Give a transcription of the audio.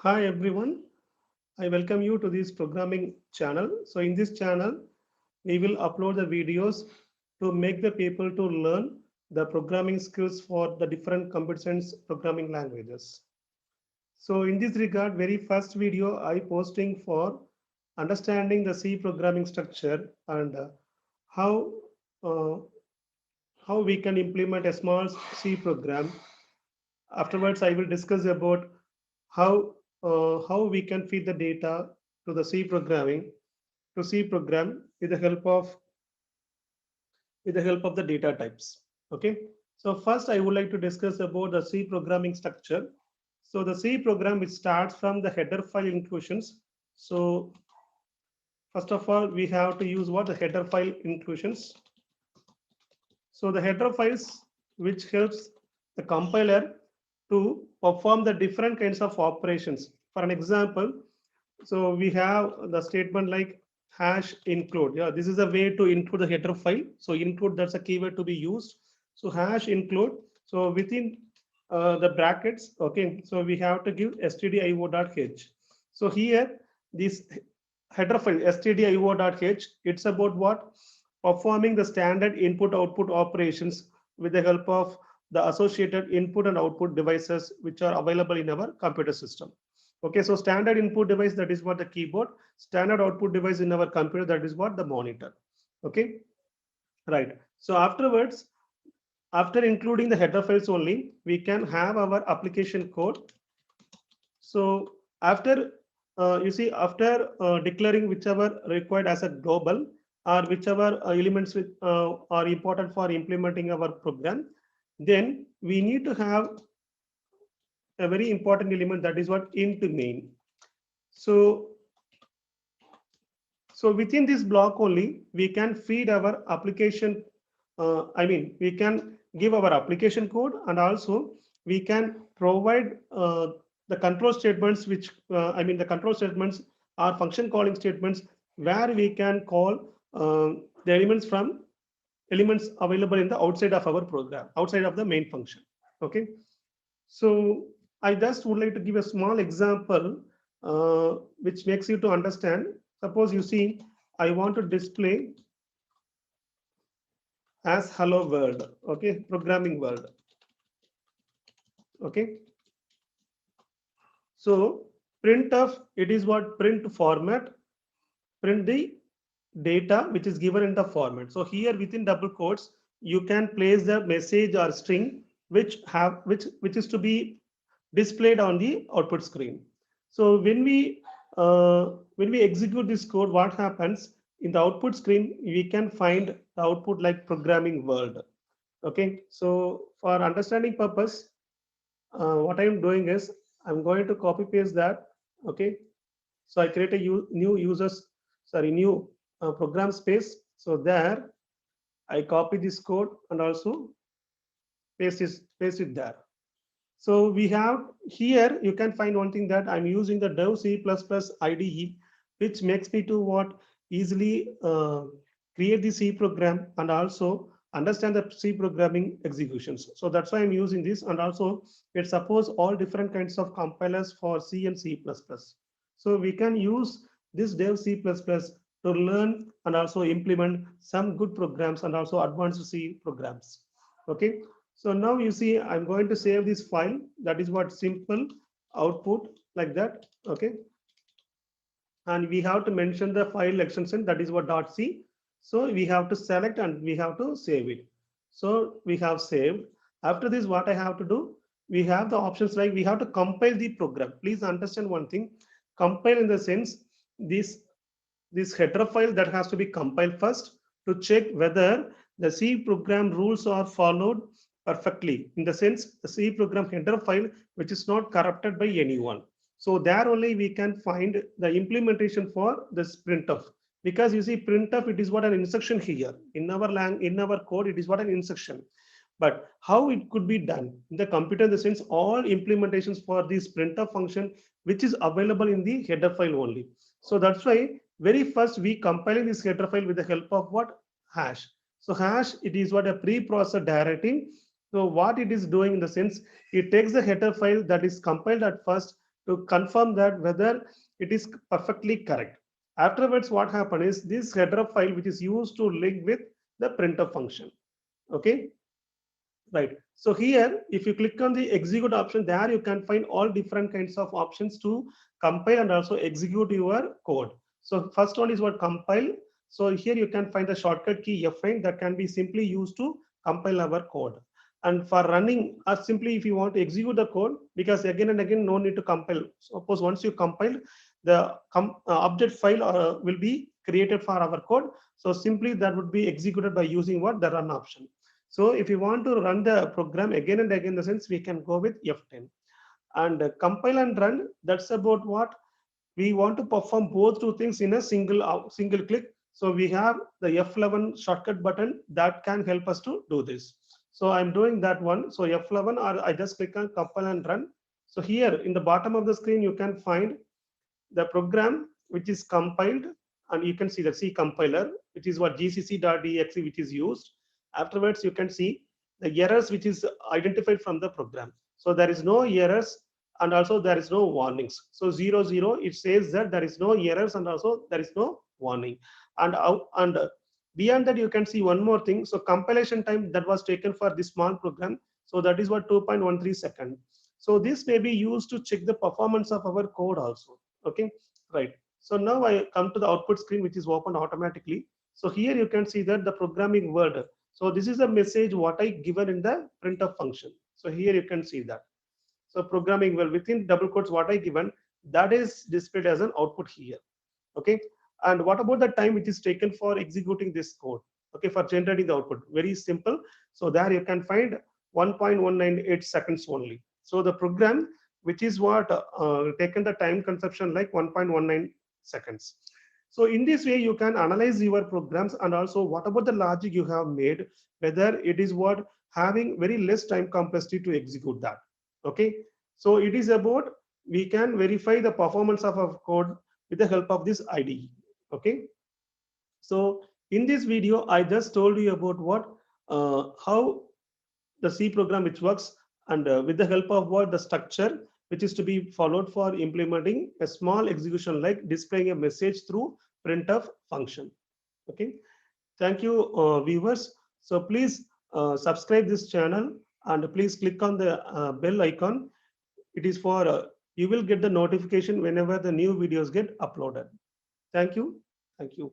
Hi everyone, I welcome you to this programming channel. So in this channel, we will upload the videos to make the people to learn the programming skills for the different computer science programming languages. So in this regard, very first video I posting for understanding the C programming structure and how uh, how we can implement a small C program. Afterwards, I will discuss about how we can feed the data to the C programming to C program with the help of the data types. Okay. So first, I would like to discuss about the C programming structure. So the C program which starts from the header file inclusions. So first of all, we have to use what the header file inclusions. So the header files which helps the compiler to perform the different kinds of operations. For an example, so we have the statement like hash include. Yeah, this is a way to include the header file. So include, that's a keyword to be used. So hash include. So within the brackets, okay. So we have to give stdio.h. So here this header file stdio.h, it's about what? Performing the standard input output operations with the help of the associated input and output devices which are available in our computer system. Okay, so standard input device, that is what the keyboard, standard output device in our computer, that is what the monitor. Okay, right. So afterwards, after including the header files only, we can have our application code. So after you see, after declaring whichever required as a global or whichever elements are important for implementing our program, then we need to have a very important element, that is what int main. So so within this block only, we can feed our application. We can give our application code, and also we can provide the control statements, which the control statements are function calling statements, where we can call the elements from elements available in the outside of our program, outside of the main function. Okay. So I just would like to give a small example which makes you to understand. Suppose you see, I want to display as hello world, okay, programming world, okay. So printf, it is what? Print format, print the data which is given in the format. So here within double quotes, you can place the message or string which is to be displayed on the output screen. So when we execute this code, what happens in the output screen? We can find the output like programming world. Okay. So for understanding purpose, what I'm doing is I'm going to copy paste that. Okay. So I create a new users, sorry, new program space. So there I copy this code and also paste it there. So we have here, you can find one thing, that I'm using the Dev C++ IDE, which makes me to what? Easily create the C program and also understand the C programming executions. So that's why I'm using this, and also it supports all different kinds of compilers for C and C++. So we can use this Dev C++ to learn and also implement some good programs and also advanced C programs. Okay. So now you see, I'm going to save this file. That is what simple output like that. Okay. And we have to mention the file extension, that is what .c. So we have to select and we have to save it. So we have saved. After this, what I have to do, we have the options like we have to compile the program. Please understand one thing. Compile in the sense, this header file that has to be compiled first to check whether the C program rules are followed perfectly. In the sense, the C program header file which is not corrupted by anyone. So there only we can find the implementation for this printf. Because you see, printf, it is what an instruction here in our in our code. It is what an instruction. But how it could be done in the computer, in the sense, all implementations for this printf function which is available in the header file only. So that's why very first we compiling this header file with the help of what? Hash. So hash, it is what? A pre-processed directory. So what it is doing in the sense, it takes the header file that is compiled at first to confirm that whether it is perfectly correct. Afterwards, what happens is this header file which is used to link with the printf function. Okay, right. So here, if you click on the execute option, there you can find all different kinds of options to compile and also execute your code. So first one is what compile. So here you can find the shortcut key F9 that can be simply used to compile our code. And for running, or simply if you want to execute the code, because again and again, no need to compile. Suppose once you compile, the object file will be created for our code. So simply that would be executed by using what? The run option. So if you want to run the program again and again, in the sense we can go with F10 and compile and run. That's about what we want to perform both two things in a single click. So we have the F11 shortcut button that can help us to do this. So I'm doing that one. So F11, or I just click on compile and run. So here in the bottom of the screen, you can find the program which is compiled, and you can see the C compiler, which is what gcc.exe, which is used. Afterwards, you can see the errors which is identified from the program. So there is no errors, and also there is no warnings. So 00, it says that there is no errors and also there is no warning. And beyond that, you can see one more thing. So compilation time that was taken for this small program. So that is what 2.13 seconds. So this may be used to check the performance of our code also. Okay, right. So now I come to the output screen, which is opened automatically. So here you can see that the programming word. So this is a message what I given in the printf function. So here you can see that. So programming well within double quotes what I given, that is displayed as an output here. Okay. And what about the time which is taken for executing this code? Okay, for generating the output, very simple. So there you can find 1.198 seconds only. So the program, which is what taken the time consumption like 1.19 seconds. So in this way, you can analyze your programs, and also what about the logic you have made, whether it is what having very less time complexity to execute that. Okay, so it is about we can verify the performance of our code with the help of this IDE. Okay, so in this video, I just told you about what how the C program which works, and with the help of what the structure which is to be followed for implementing a small execution like displaying a message through printf function. Okay, thank you viewers. So please subscribe this channel, and please click on the bell icon. It is for you will get the notification whenever the new videos get uploaded. Thank you. Thank you.